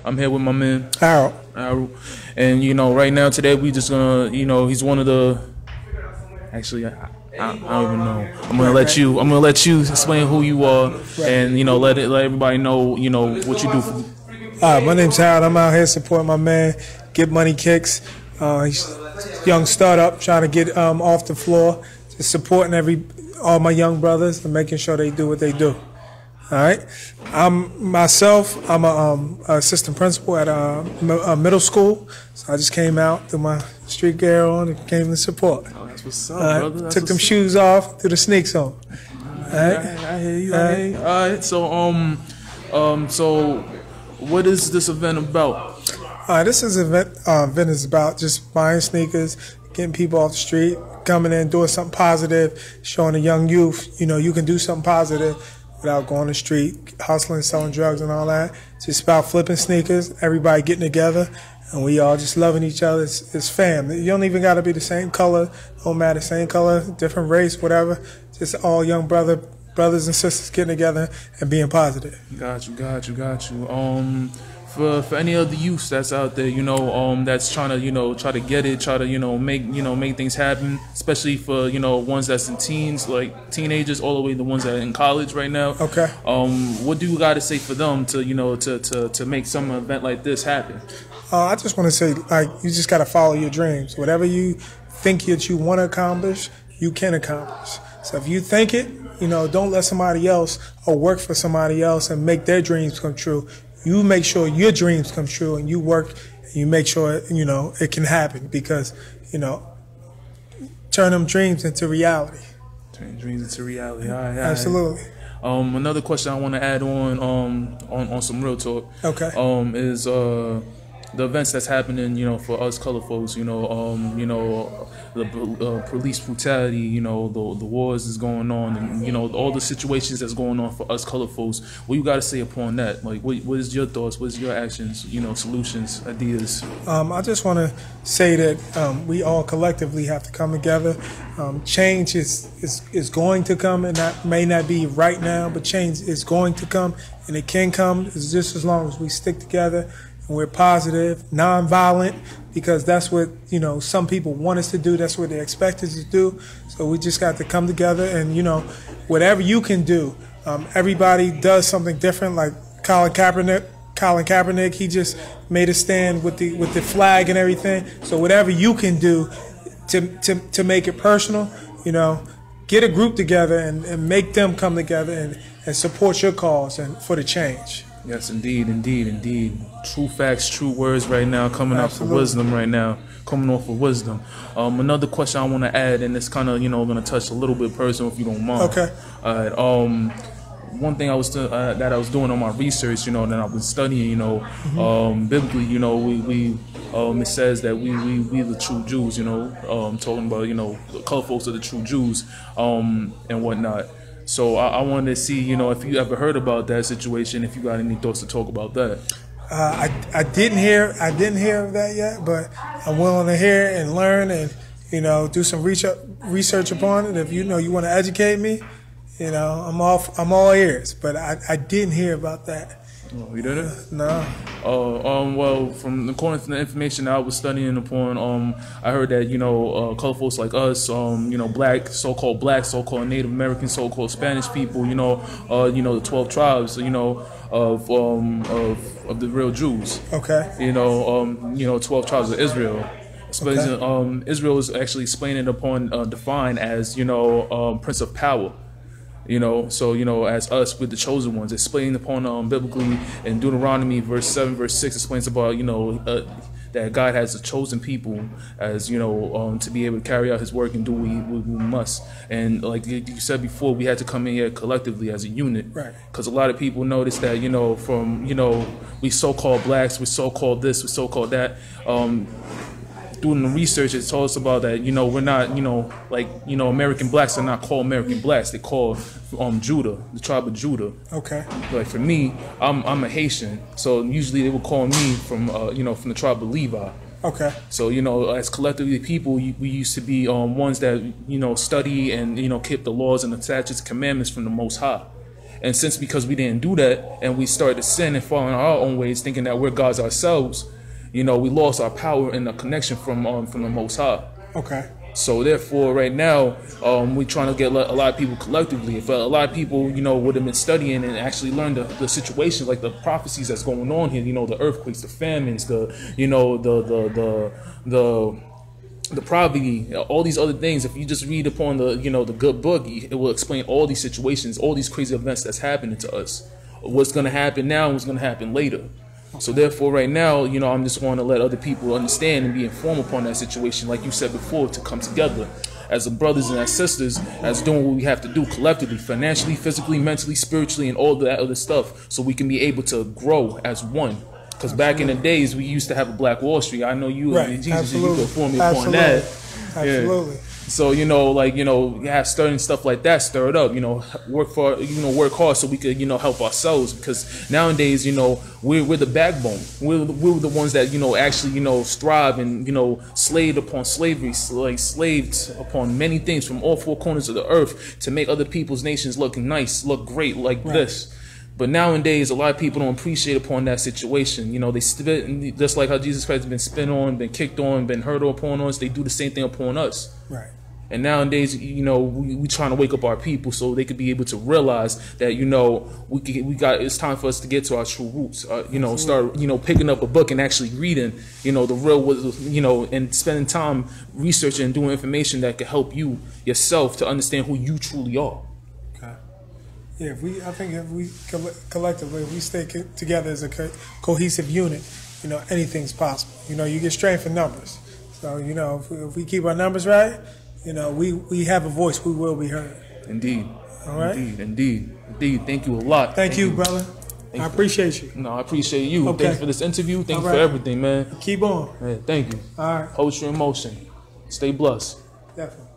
I'm here with my man Harold. Herald, and right now today we just gonna he's one of the actually I don't even know. I'm gonna let you explain who you are, and let everybody know what you do. My name's Harold. I'm out here supporting my man, Get Money Kicks. He's a young startup trying to get off the floor, just supporting all my young brothers and making sure they do what they do. All right. I'm a assistant principal at a middle school, so I just came out, threw my street gear on, and came to support. Oh, that's what's up, brother. That's took them shoes off, threw the sneaks on. All right. I hear you. All right. So what is this event about? This event is about just buying sneakers, getting people off the street, coming in, doing something positive, showing the young youth, you can do something positive without going on the street, hustling, selling drugs and all that. It's just about flipping sneakers, everybody getting together, and we all just loving each other. It's fam. You don't even got to be the same color, don't matter, same color, different race, whatever. Just all young brothers and sisters getting together and being positive. Got you. For any of the youth that's out there, that's trying to get it, try to make things happen, especially for ones that's in teens, like teenagers, all the way to the ones that are in college right now. Okay. What do you got to say for them to to make some event like this happen? I just want to say, you just got to follow your dreams. Whatever you think that you want to accomplish, you can accomplish. So if you think it, don't let somebody else or work for somebody else and make their dreams come true. You make sure your dreams come true, and you work, and you make sure it can happen, because turn them dreams into reality. Turn dreams into reality. All right. Absolutely. Another question I want to add on some real talk. Okay. Is the events that's happening, for us color folks, the police brutality, the wars is going on, and all the situations that's going on for us color folks. What you got to say upon that? Like, what is your thoughts? What's your actions? Solutions, ideas. I just want to say that we all collectively have to come together. Change is going to come, and that may not be right now, but change is going to come, and it can come. It's just as long as we stick together. We're positive, non-violent, because that's what some people want us to do. That's what they expect us to do. So we just got to come together, and whatever you can do. Everybody does something different. Like Colin Kaepernick, he just made a stand with the flag and everything. So whatever you can do to make it personal, get a group together and make them come together and support your cause and for the change. Yes, indeed. True facts, true words right now, coming out for wisdom right now, coming off of wisdom. Another question I want to add, and it's kind of, going to touch a little bit personal if you don't mind. Okay. One thing that I was doing on my research, that I've been studying, biblically, it says that we the true Jews, talking about, the color folks are the true Jews, and whatnot. So I wanted to see, if you ever heard about that situation, if you got any thoughts to talk about that. I didn't hear of that yet, but I'm willing to hear and learn and do some research upon it. If you want to educate me, I'm all ears. But I didn't hear about that. Oh, you didn't? No. Well, according to the information I was studying upon, I heard that color folks like us, black, so-called Native American, so-called Spanish people, the 12 tribes, of the real Jews. Okay. 12 tribes of Israel. Okay. Israel is actually defined as Prince of Power. So as us, with the chosen ones, explained upon biblically in Deuteronomy verse 7, verse 6, explains about that God has a chosen people as to be able to carry out His work and do what we must. And like you said before, we had to come in here collectively as a unit, right? Because a lot of people notice that from we so-called blacks, we so-called this, we so-called that. Doing the research, it told us about that, we're not, American blacks are not called American blacks. They call Judah, the tribe of Judah. Okay. Like for me, I'm a Haitian, so usually they would call me from the tribe of Levi. Okay. So, as collectively people, we used to be ones that, study and, keep the laws and the statutes and commandments from the Most High. And since because we didn't do that and we started to sin and fall in our own ways, thinking that we're gods ourselves, we lost our power and the connection from the Most High. Okay. So therefore, right now, we're trying to get a lot of people collectively. If a lot of people, would have been studying and actually learned the situations, like the prophecies that's going on here, the earthquakes, the famines, the poverty, all these other things. If you just read upon the good book, it will explain all these situations, all these crazy events that's happening to us, what's going to happen now and what's going to happen later. So therefore, right now, I'm just going to let other people understand and be informed upon that situation, like you said before, to come together as brothers and as sisters, as doing what we have to do collectively, financially, physically, mentally, spiritually, and all that other stuff, so we can be able to grow as one. Because back in the days, we used to have a Black Wall Street. I know you, right. Jesus, you could inform me upon that. Absolutely. Yeah. So you have certain stuff like that stirred up. Work hard so we could help ourselves, because nowadays we're the backbone. We're the ones that actually strive and slaved upon slavery, slaved upon many things from all four corners of the earth to make other people's nations look nice, look great like this. But nowadays, a lot of people don't appreciate upon that situation. They spit, just like how Jesus Christ has been spit on, been kicked on, been hurt upon us. They do the same thing upon us. Right. And nowadays, we trying to wake up our people so they could be able to realize that it's time for us to get to our true roots. Start picking up a book and actually reading the real and spending time researching and doing information that could help you yourself to understand who you truly are. Yeah, I think if we collectively, if we stay together as a cohesive unit, anything's possible. You get strength in numbers. So, if we keep our numbers right, we have a voice, we will be heard. Indeed. All right? Indeed. Thank you a lot. Thank you, brother. I appreciate you. No, I appreciate you. Okay. Thanks for this interview. Thank you for everything, man. Keep on. Man, thank you. All right. Hold your emotion. Stay blessed. Definitely.